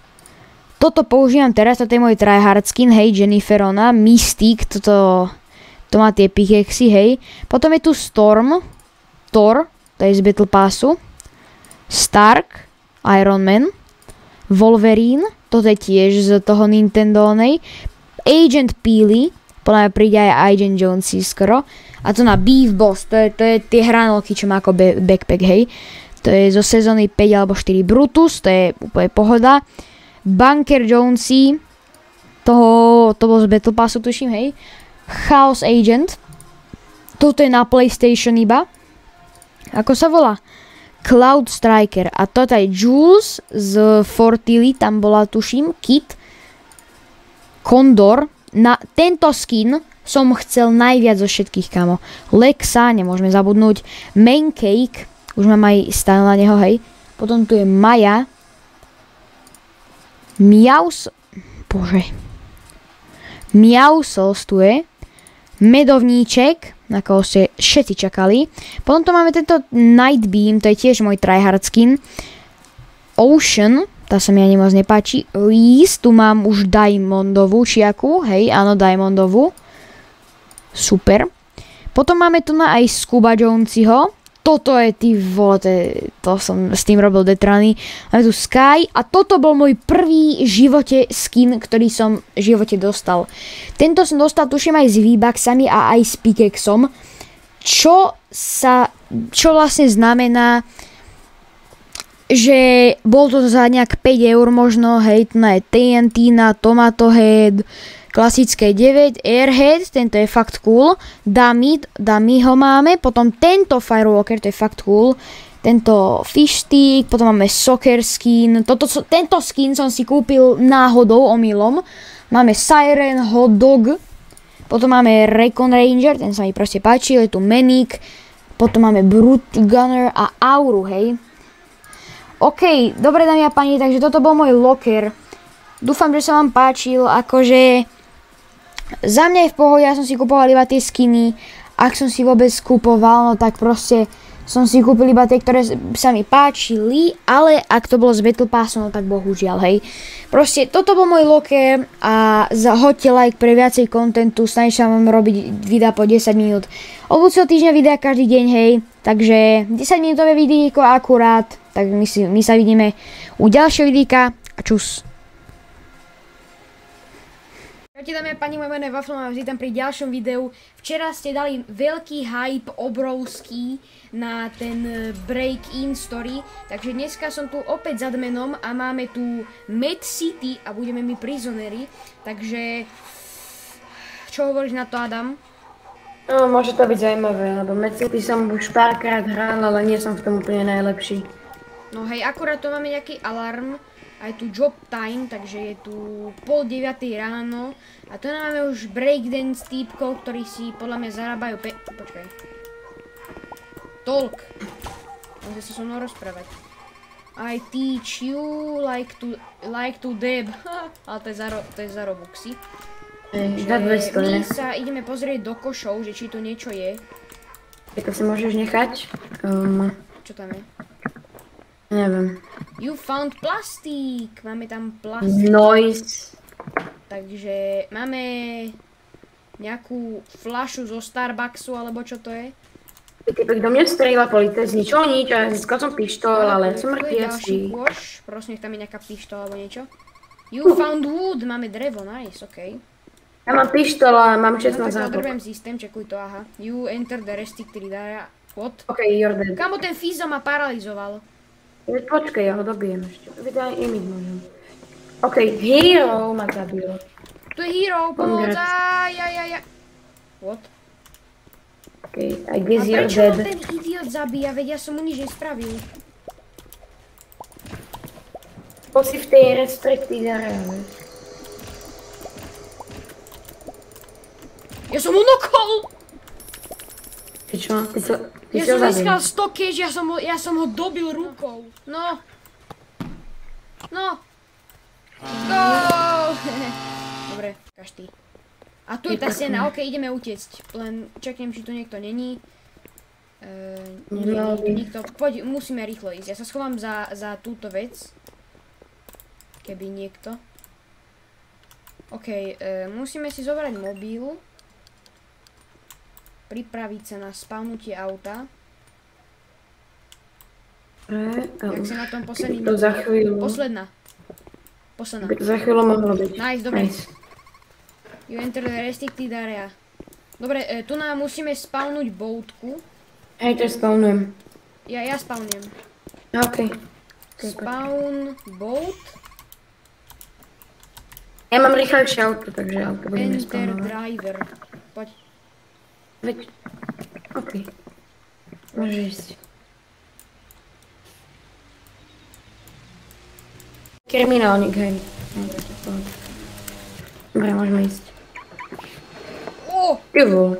toto používam teraz, toto je môj tryhard skin, hej, Jennifer ona. Mystique, to má tie pickaxy, hej. Potom je tu Storm, Thor, to je z Battle Passu. Stark, Iron Man, Wolverine, toto je tiež z toho Nintendo onej. Agent Peely, podľa mňa príde aj Agent Jonesy skoro. A to na Beef Boss, to je tie hranolky, čo má ako backpack, hej. To je zo sezóny 5 alebo 4 Brutus, to je úplne pohoda. Bunker Jonesy, To bolo z Battle Passu, tuším, hej. Chaos Agent. Toto je na PlayStation iba. Ako sa volá? Cloud Striker. A toto je Jules z Fortily, tam bola, tuším, Kit. Condor. Na tento skin som chcel najviac zo všetkých, kamo. Lexa, nemôžeme zabudnúť. Main Cake. Už mám aj style na neho, hej. Potom tu je Maja. Miausels tu je. Medovníček, na koho ste všetci čakali. Potom tu máme tento Nightbeam, to je tiež môj tryhard skin. Ocean, tá sa mi ani moc nepáči. Reese, tu mám už Diamondovú čiaku, hej, áno, Diamondovú. Super. Potom máme tu na aj Scuba Jonesyho. Toto je, ty vole, to som s tým robil detrany. Máme tu Sky a toto bol môj prvý v živote skin, ktorý som v živote dostal. Tento som dostal, tuším, aj s V-Bucksami a aj s Pickaxom. Čo vlastne znamená, že bol to za nejak 5 eur možno, hej, na TNT, na Tomato Head, klasické 9, Airhead, tento je fakt cool, Dummy ho máme, potom tento Firewalker, to je fakt cool, tento Fish Stick, potom máme Soccer Skin, tento skin som si kúpil náhodou, omylom, máme Siren, Hot Dog, potom máme Recon Ranger, ten sa mi proste páčil, je tu Manic, potom máme Brute Gunner a Auru, hej. OK, dobre dámy a pani, takže toto bol môj locker, dúfam, že sa vám páčil, akože za mňa je v pohode, ja som si kupoval iba tie skiny, ak som si vôbec kupoval, no tak proste som si kúpil iba tie, ktoré sa mi páčili, ale ak to bolo z Battle Passu, no tak bohužiaľ, hej. Proste toto bol môj locker a hoďte like pre viacej kontentu, snažím sa vám robiť videa po 10 minút. Od budúceho týždňa videa každý deň, hej, takže 10 minútové videjko akurát, tak my sa vidíme u ďalšieho videjka a čus. Čaute dámy a pani, moje meno je Waflman a vítam pri ďalšom videu. Včera ste dali veľký hype, obrovský, na ten break-in story, takže dneska som tu opäť s admenom a máme tu Mad City a budeme my prisonery, takže čo hovoríš na to, Adam? No, môže to byť zaujímavé, lebo Mad City som už párkrát hral, ale nie som v tom úplne najlepší. No hej, akurát tu máme nejaký alarm. A je tu job time, takže je tu 8:30 ráno. A tu máme už breakdance týpkov, ktorí si podľa mňa zarábajú počkaj. Talk. Môžete sa so mnou rozprávať. I teach you like to dab. Ale to je za Robuxy. My sa ideme pozrieť do košov, že či tu niečo je. To si môžeš nechať. Čo tam je? Neviem. You found plastík. Máme tam plastík. Nice. Takže máme nejakú fľašu zo Starbucksu, alebo čo to je? Typek do mňa strieľa policie, z ničoho nič, a získal som pištol, ale som mŕtvý asi. Prosím, nech tam je nejaká pištol alebo niečo. You found wood. Máme drevo, nice, okej. Ja mám pištol a mám 16 zátok. Odrbujem systém, čekuj to, aha. You enter the restricted area. What? OK, you're dead. Kamo, ten Fizo ma paralizoval. Počkaj, ja ho dobijem ešte. Vydaj imid môžem. OK, Hero ma zabil. Tu je Hero, pomoc, ja. What? OK, I guess you're A dead. prečo ten idiot zabíja, veď ja som mu nič nespravil. Bol si v tej restricted area. Ja som mu nokol! Ty čo? Ja som vyskal 100 cash, ja som ho dobil rukou. No. Let's go! Dobre, kaž ty. A tu je tá scéna, ok, ideme utiecť. Len čaknem, či tu niekto není. Nikto. Poď, musíme rýchlo ísť. Ja sa schovám za túto vec. Keby niekto. Ok, musíme si zobrať mobil. Pripraviť sa na spawnutie auta. Jak si na tom posledný minúte? Posledná. Za chvíľu mám robiť. Nice, dobre. You enter the restricted area. Dobre, tu nám musíme spawnúť boatku. Hej, to spawnujem. Ja spawnujem. OK. Spawn boat. Ja mám rýchlejšie auto, takže auto bude Enter nespamovať. driver. Poď. Veď... OK. Môžeš ísť. Kriminálnik, hej. Dobre, môžeme ísť. Ty vole.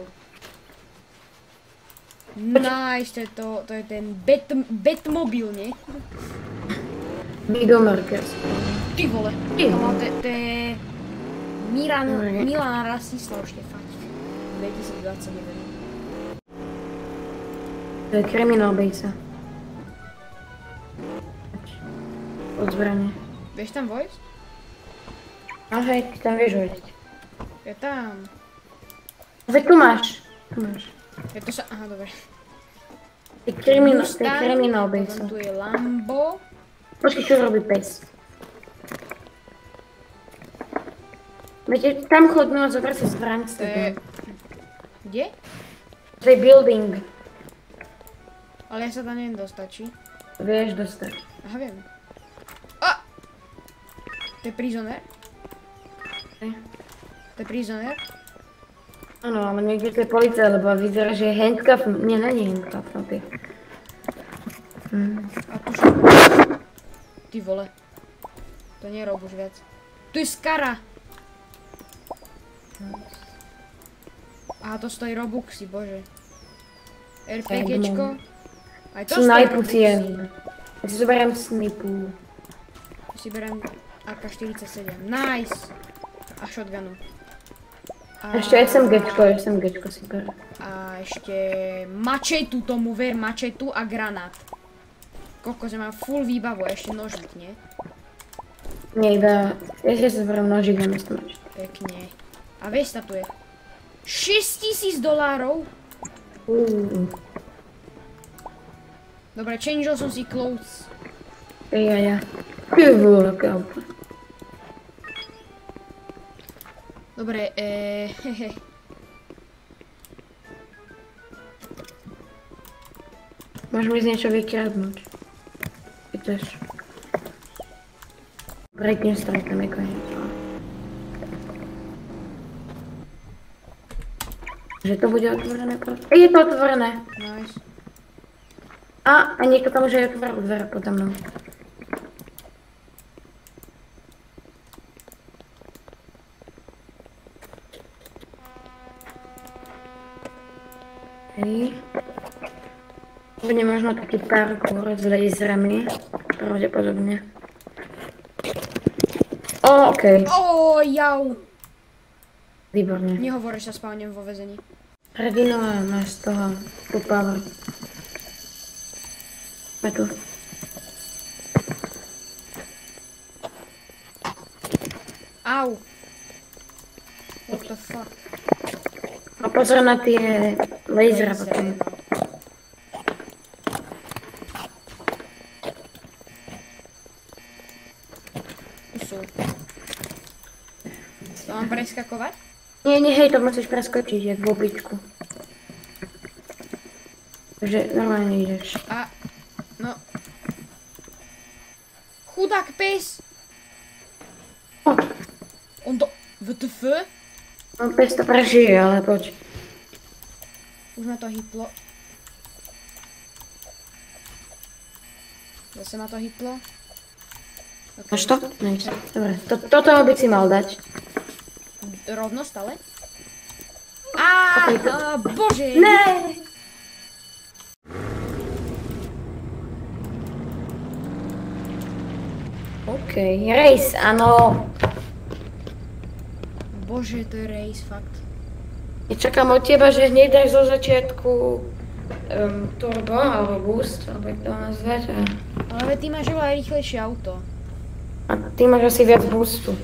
Nice, to je ten Batmobil, nie? Vigo Marquez. Ty vole. Ty vole. To je Milan Rastislav Štefáč. 2029. To je kriminál bejca. Od zbrane. Vieš tam vojsť? Ale hej, ty tam vieš vojsť. Ja tam. Veď tu máš. Tu máš. Ja to sa... Aha, dobre. Ty kriminál bejca. Tu je Lambo. Počkej, čo robí pes? Veď tam chod, no zober si zbraň z To je... Kde? To je building. Ale ja sa tam neviem dostať, či? Vieš dostať. Aha, viem. A! To je prisoner? To je prisoner? Áno, ale niekde to je policia, lebo vyzerá, že je handcuff. Nie, není handcuff, no ty. A tu čo? Ty vole. To nerob už viac. Tu je Skara! Aha, to stojí Robuxy, bože. RPGčko. Aj to stojí Snipu si Robuxy. je. Ja si zoberiem snipu. Si beriem AK-47. Nice! A shotgunu. Ešte SMGčko si ber. A ešte mačetu tomu ver, mačetu a granát. Kokos, ja mám full výbavu, ešte nožík, nie? Nie, iba... Ja si zoberiem nožík na miesto mačety. Pekne. A vieš, tu je $6,000. Dobre, changeol som si clothes. Ja. Ty vole, kápa. Dobre, hehe. Môžeme ísť niečo vykradnúť. Chceš. Breakne stretneme koniec. Že to bude otvorené proste. Je to otvorené. Nice. A niekto tam už aj otvoril dvere podo mnou. Hej. Bude možno taký parkour s laserami. Pravdepodobne. Okej. Jau. Výborne. Nehovor, že sa spávnem vo väzení. Hrdino a máš z toho tu power. Sme tu. Au. What the fuck? A pozor na tie lasery potom. Tu sú. To mám preskakovať? Nie, hej, to musíš preskočiť, jak v obličku. Takže normálne ideš. A, no. Chudák pes. On to... WTF? No pes to prežije, ale poď. Už ma to hitlo. Zase ma to hitlo. Okay. Máš to? Nice. Dobre, toto by si mal dať. Rovno stále? Bože! Ne! OK, race, áno. Bože, to je race, fakt. Ja čakám od teba, že hneď dáš zo začiatku turbo, alebo boost, alebo jak to nazvať. Ale ty máš oveľa rýchlejšie auto. A ty máš asi viac boostu.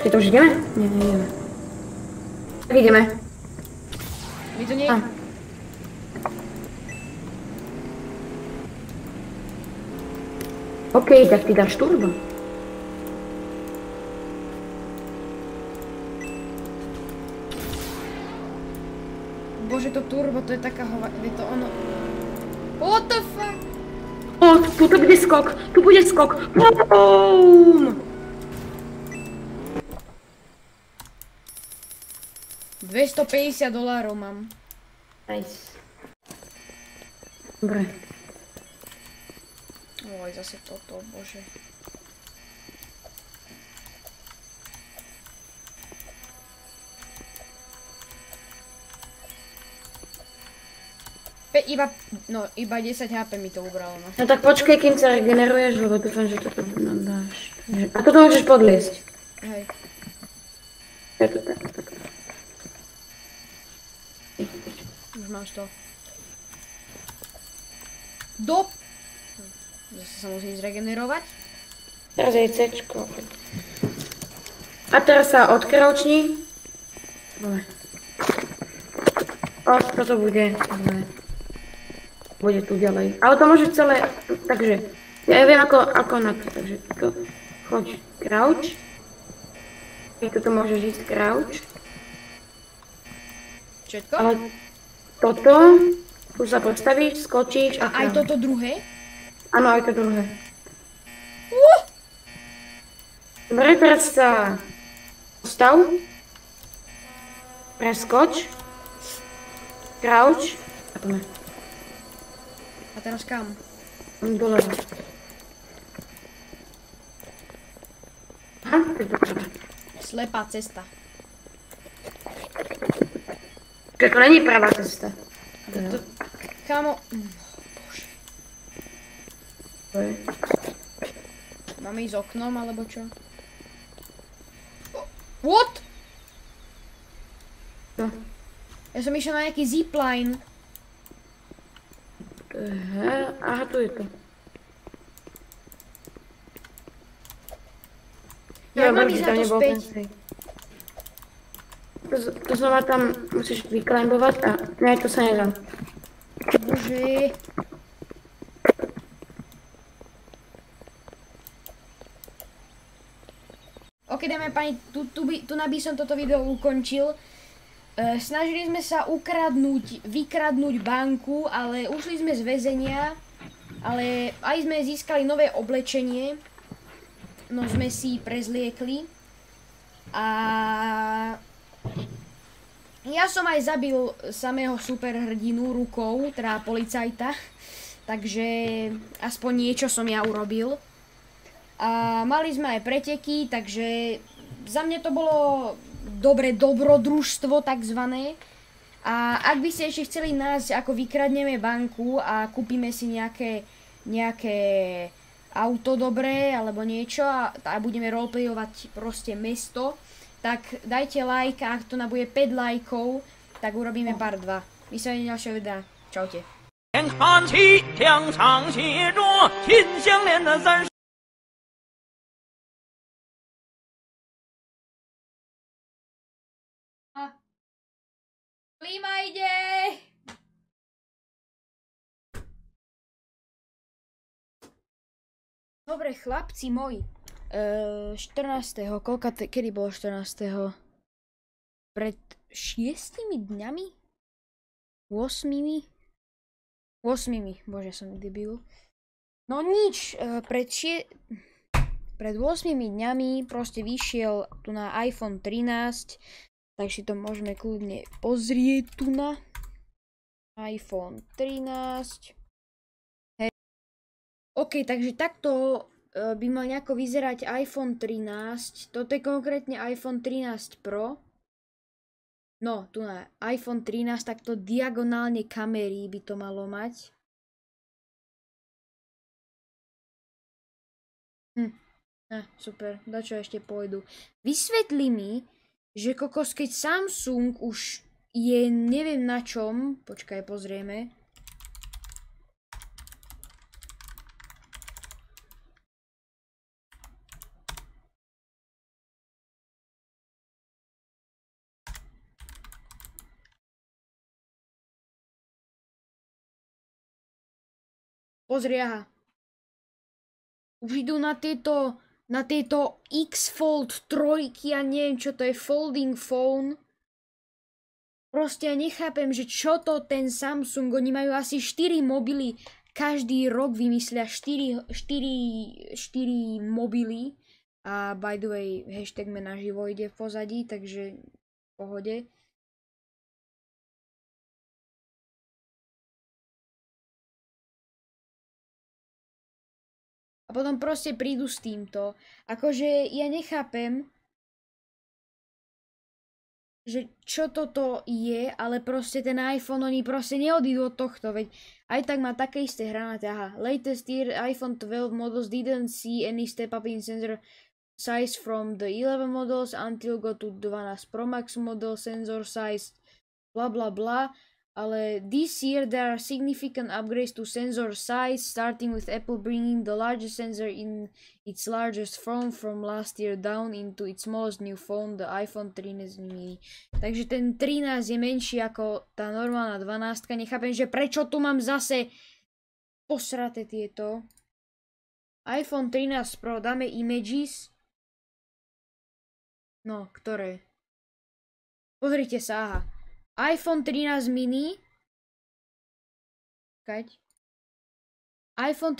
Počkej, to už ideme? Nie, neideme. Tak ideme. My to nie... OK, tak ty dáš turbo. Bože, to turbo, to je taká hova... Je to ono... What the fuck? Tu bude skok, tu bude skok. Boom! $250 mám. Nice. Dobre. Oj, zase toto, bože. Iba 10 HP mi to ubralo. No tak počkej, kým sa regeneruješ, lebo dúfam, že toto nadáš. A toto môžeš podliesť. Hej. Je to tak. Už mám 100. Zase sa musím zregenerovať. Teraz je C-čko. A teraz sa odkraučni. Dobre. Toto bude. Dobre. Bude tu ďalej. Ale to môže celé, takže ja viem ako na to, takže to choď crouch. Ty toto môžeš ísť crouch. Všetko? Ale toto, tu sa postavíš, skočíš a aj toto druhé? Áno, aj to druhé. Dobre, teraz sa postav. Preskoč. Crouch. A poďme. A teraz kam? Dole. Aha, to je dobré. Slepá cesta. To není pravá cesta. Kámo... Bože. Máme ísť oknom, alebo čo? What? No. Ja som išiel na nejaký zipline. Aha, tu je to. Ja mám ísť na to späť. To znova tam musíš vyklembovať a ne, to sa nedá. Bože. Ok, dáme pani, tu by som toto video ukončil. Snažili sme sa vykradnúť banku, ale ušli sme z väzenia, ale aj sme získali nové oblečenie, no sme si prezliekli a ja som aj zabil samého superhrdinu rukou, teda policajta, takže aspoň niečo som ja urobil. A mali sme aj preteky, takže za mňa to bolo dobre dobrodružstvo takzvané. A ak by ste ešte chceli nájsť, ako vykradneme banku a kúpime si nejaké auto dobré alebo niečo a budeme roleplayovať proste mesto, tak dajte like a ak to nabude 5 lajkov, tak urobíme part 2. My sa vidíme ďalšieho videa. Čaute. Klíma ide! Dobre, chlapci moji. 14. Kedy bolo 14. Pred 6 dňami? 8? 8, bože, som debil. No nič, pred 8 dňami proste vyšiel tu na iPhone 13, tak si to môžeme kľudne pozrieť tu na iPhone 13. Hej. OK, takže takto by mal nejako vyzerať iPhone 13. Toto je konkrétne iPhone 13 Pro. No, tu na iPhone 13, takto diagonálne kamery by to malo mať. Super, do čo ešte pôjdu. Vysvetli mi, že kokos, keď Samsung už je neviem na čom, počkaj, pozrieme. Pozri, aha. Už idú na tieto X-Fold 3, ja neviem čo to je, folding phone. Proste ja nechápem, že čo to ten Samsung, oni majú asi 4 mobily, každý rok vymyslia 4 mobily. A by the way, hashtag me naživo ide v pozadí, takže v pohode. A potom proste prídu s týmto. Akože ja nechápem, že čo toto je, ale proste ten iPhone, oni proste neodídu od tohto, veď aj tak má také isté hranáte. Aha, latest year iPhone 12 models didn't see any step up in sensor size from the 11 models until go to 12 Pro Max model sensor size, bla bla bla. Ale this year there are significant upgrades to sensor size, starting with Apple bringing the largest sensor in its largest phone from last year down into its smallest new phone, the iPhone 13 mini. Takže ten 13 je menší ako tá normálna 12. Nechápem, že prečo tu mám zase posraté tieto. iPhone 13 Pro, dáme images. No, ktoré? Pozrite sa, aha. iPhone 13 mini. Kať? iPhone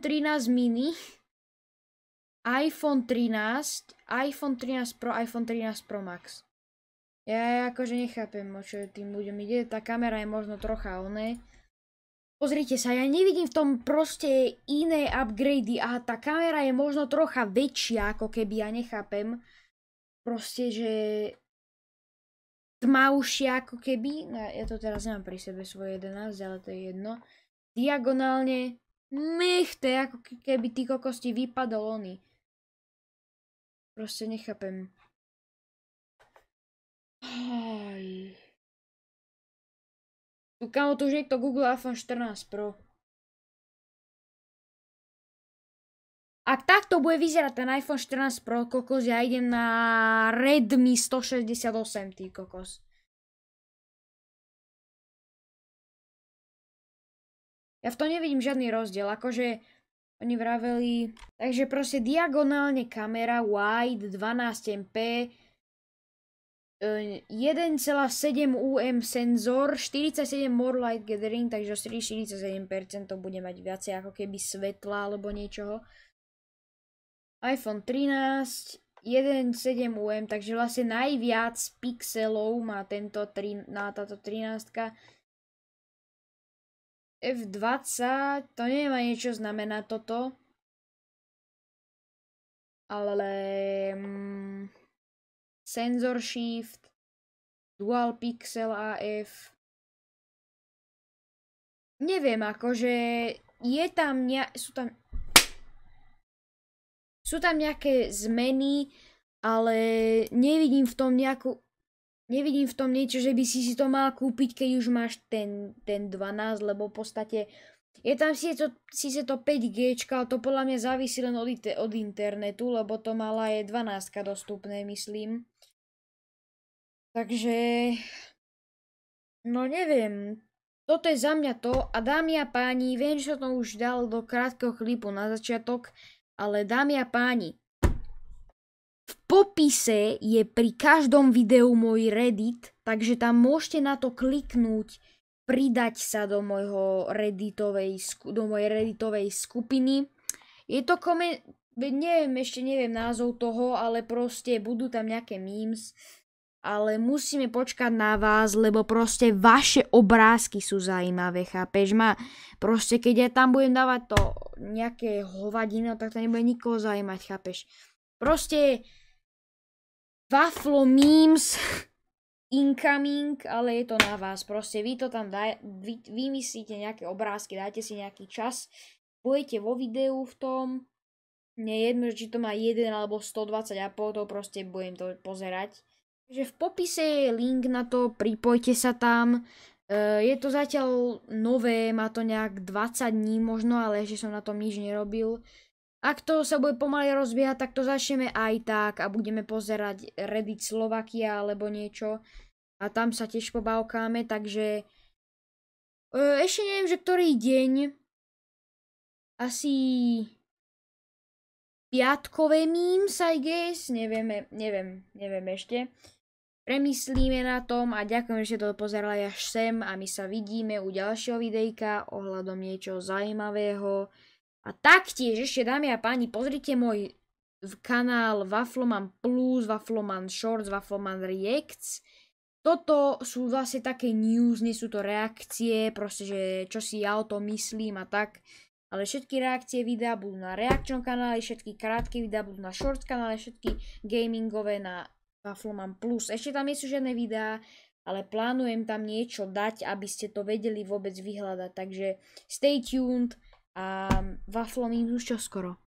13 mini. iPhone 13. iPhone 13 Pro, iPhone 13 Pro Max. Ja akože nechápem, o čo tým ľuďom ide. Tá kamera je možno trocha oné. Pozrite sa, ja nevidím v tom proste iné upgrady. A tá kamera je možno trocha väčšia, ako keby, ja nechápem. Proste, že tmavšia ako keby, ja to teraz nemám pri sebe svoje 11, ale to je jedno. Diagonálne, to je ako keby tí kokosti vypadol oný. Proste nechápem. Tu kamo, tu už je to Google iPhone 14 Pro. Ak takto bude vyzerať ten iPhone 14 Pro, kokos, ja idem na Redmi 168, ty kokos. Ja v tom nevidím žiadny rozdiel, akože oni vraveli, takže proste diagonálne kamera wide 12MP, 1,7 UM senzor, 47 more light gathering, takže 47% to bude mať viacej ako keby svetla alebo niečoho. iPhone 13, 1,7 UM, takže vlastne najviac pixelov má táto 13. F20, to neviem ani čo znamená toto. Ale sensor shift, dual pixel AF. Neviem, akože je tam sú tam nejaké zmeny, ale nevidím v tom niečo, že by si to mal kúpiť, keď už máš ten 12, lebo v podstate je tam síce to 5G, ale to podľa mňa závisí len od internetu, lebo to mala je 12 dostupné, myslím. Takže, no neviem, toto je za mňa to a dámy a páni, viem, že som to už dal do krátkeho klipu na začiatok, ale dámy a páni, v popise je pri každom videu môj Reddit, takže tam môžete na to kliknúť, pridať sa do mojej redditovej skupiny. Je to neviem názov toho, ale proste budú tam nejaké memes, ale musíme počkať na vás, lebo proste vaše obrázky sú zaujímavé, chápeš ma? Proste keď ja tam budem dávať to nejaké hovadino, tak to nebude nikoho zaujímať, chápeš? Proste Waflo memes incoming, ale je to na vás. Proste vy to tam vymyslíte nejaké obrázky, dajte si nejaký čas, budete vo videu v tom, nejedno, či to má 1 alebo 120 a to proste budem to pozerať. Takže v popise je link na to, pripojte sa tam. Je to zatiaľ nové, má to nejak 20 dní možno, ale ešte som na tom nič nerobil. Ak to sa bude pomaly rozbiehať, tak to začneme aj tak a budeme pozerať Reddit Slovakia alebo niečo. A tam sa tiež pobavkáme, takže ešte neviem, že ktorý deň. Asi piatkové memes, I guess. Neviem ešte. Premyslíme na tom a ďakujem, že ste to pozerali až sem a my sa vidíme u ďalšieho videjka ohľadom niečoho zaujímavého. A taktiež ešte, dámy a páni, pozrite môj kanál Wafloman Plus, Wafloman Shorts, Wafloman Reacts. toto sú vlastne také news, nie sú to reakcie, proste, že čo si ja o tom myslím a tak. Ale všetky reakcie videa budú na reakčnom kanále, všetky krátke videa budú na shorts kanále, všetky gamingové na Wafloman Plus. Ešte tam nie sú žiadne videá, ale plánujem tam niečo dať, aby ste to vedeli vôbec vyhľadať. Takže stay tuned a Wafloman už čoskoro.